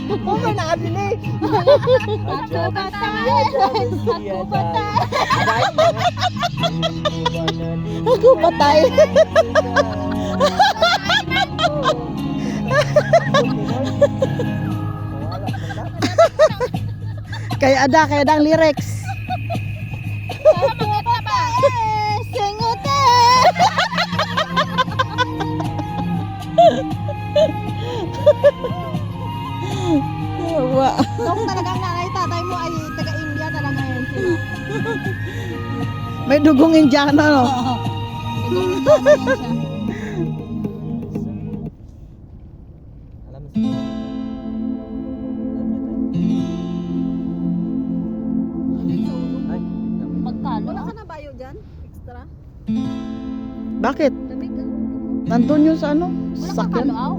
Bukan na abili. Aku patay. Aku patay. Aku patay. Kaya ada ang lyrics. Aku patay. Sengote. Wa. Kung talagang nanay tatay mo ay taga-India talaga yan sila. May dugong Indiana no. Magkano? Wala ka na bayo dyan? Extra? Bakit? Lamig ka? Nandun yun sa ano? Wala kang Sakyan. kalaw?